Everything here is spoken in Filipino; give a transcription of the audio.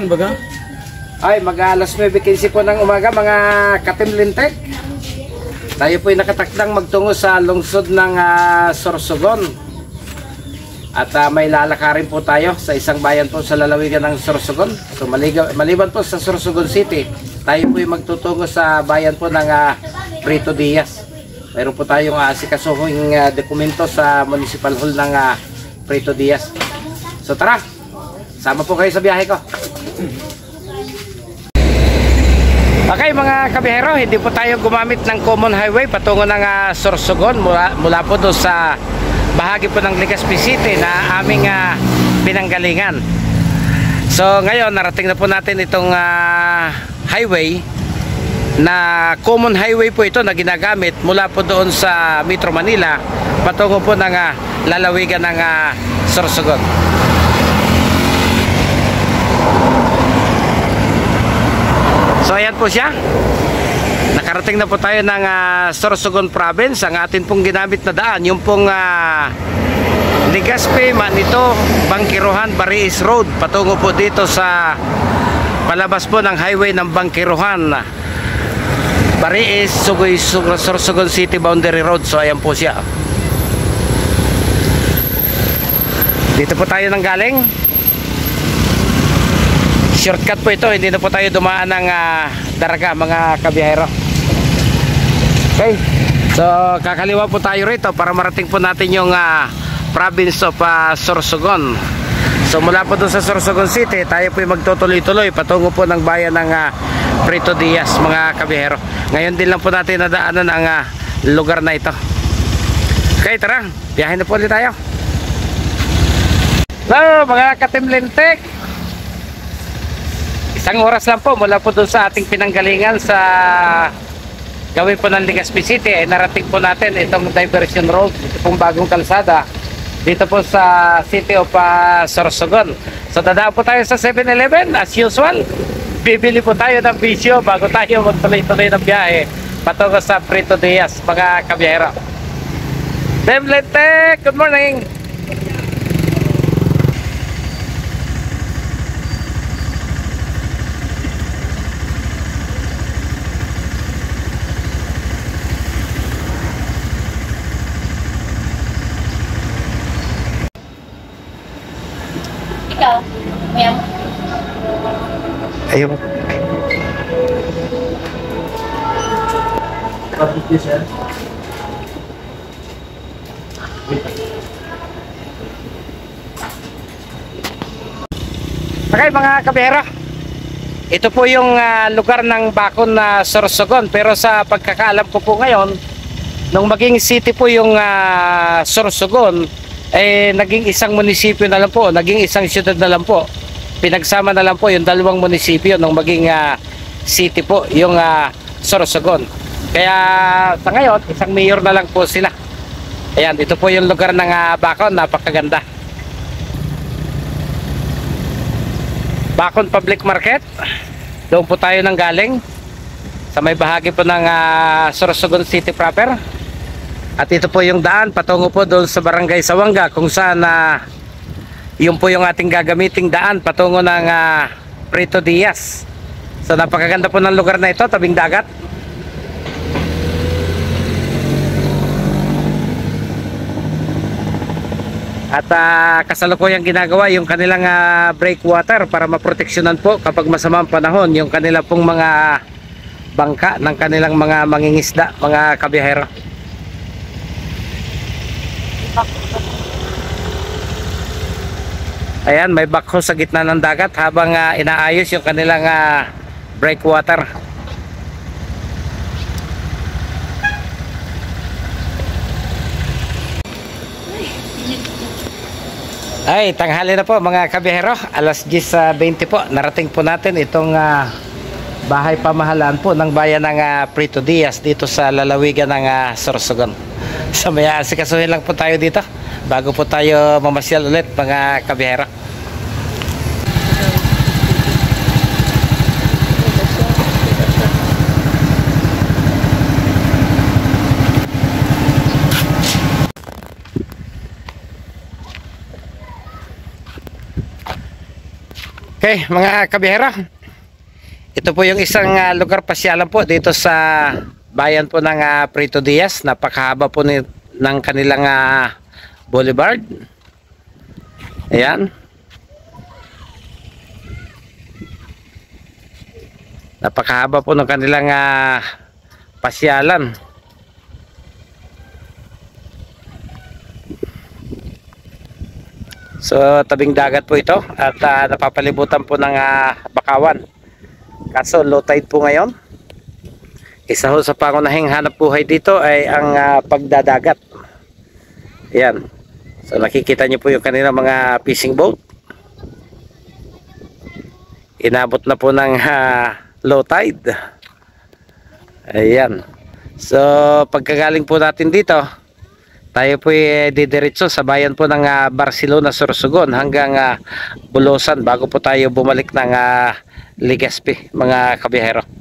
Baga? Ay, mag-alas 9:15 po ng umaga mga Katim Lintek. Tayo po ay nakatakdang magtungo sa lungsod ng Sorsogon. At may lalakarin po tayo sa isang bayan po sa lalawigan ng Sorsogon. So maliban po sa Sorsogon City, tayo po ay magtutungo sa bayan po ng Prito Diaz. Mayroon po tayong asikasuhing dokumento sa Municipal Hall ng Prito Diaz. So tara, sama po kayo sa biyahe ko. Okay mga kabihero, hindi po tayo gumamit ng common highway patungo ng Sorsogon mula po doon sa bahagi po ng Legazpi City na aming pinanggalingan. So ngayon narating na po natin itong highway na common highway po ito na ginagamit mula po doon sa Metro Manila patungo po ng lalawigan ng Sorsogon. So ayan po siya. Nakarating na po tayo ng Sorsogon Province. Ang atin pong ginamit na daan, yung pong Legazpi, Manito, Bangkiruhan, Bariis Road. Patungo po dito sa palabas po ng highway ng Bangkiruhan, Bariis, Sorsogon City Boundary Road. So ayan po siya. Dito po tayo nang galing. Shortcut po ito, hindi na po tayo dumaan ng daraga mga kabiyahero. Okay, so kakaliwa po tayo rito para marating po natin yung province of Sorsogon. So mula po doon sa Sorsogon City, tayo po magtutuloy-tuloy patungo po ng bayan ng Prito Diaz mga kabiyahero. Ngayon din lang po natin nadaanan ang lugar na ito. Okay, tara, biyahe na po ulit tayo. So mga Katim Lintek, isang oras lang po mula po doon sa ating pinanggalingan sa gawin po ng Legazpi City ay narating po natin itong diversion road, ito pong bagong kalsada dito po sa City of Sorsogon. So dadaan po tayo sa 7-Eleven as usual. Bibili po tayo ng bisyo bago tayo magtuloy-tuloy ng biyahe patungo sa Prito Diaz mga kabiyahero. Demlete, good morning. Ayun. Okay mga kabihero, ito po yung lugar ng bakon na Sorsogon, pero sa pagkakaalam ko po ngayon, nung maging city po yung Sorsogon, eh naging isang munisipyo na lang po, naging isang siyudad na lang po. Pinagsama na lang po yung dalawang munisipyo nung maging city po yung Sorsogon. Kaya sa ngayon isang mayor na lang po sila. Ayan, ito po yung lugar ng bakon, napakaganda. Bakon Public Market, doon po tayo nang galing sa may bahagi po ng Sorsogon City proper. At ito po yung daan patungo po doon sa Barangay Sawanga kung saan yun po yung ating gagamiting daan patungo ng Prito Diaz. So napakaganda po ng lugar na ito, tabing dagat. At kasalukuyang ginagawa yung kanilang breakwater para maproteksyonan po kapag masama ang panahon yung kanila pong mga bangka ng kanilang mga mangingisda, mga kabiyahero. Ayan, may backhoe sa gitna ng dagat habang inaayos yung kanilang breakwater. Ay, tanghali na po mga kabiyahero, alas 10:20 po. Narating po natin itong bahay pamahalaan po ng bayan ng Prito Diaz dito sa lalawigan ng Sorsogon. So may asikasuhin lang po tayo dito bago po tayo mamasyal ulit mga kabihero. Okay mga kabihero, ito po yung isang lugar pasyalan po dito sa bayan po ng Prito Diaz. Napakahaba po ng kanilang boulevard. Ayan. Napakahaba po ng kanilang pasyalan. So tabing dagat po ito at napapalibutan po ng bakawan. Kaso low tide po ngayon. Isa ho sa pangunahing hanap buhay dito ay ang pagdadagat. Ayan. So nakikita niyo po yung kanilang mga fishing boat. Inabot na po ng low tide. Ayan. So pagkagaling po natin dito, tayo po didiretso sa bayan po ng Barcelona, Sorsogon hanggang Bulosan bago po tayo bumalik ng Legazpi mga kabihero.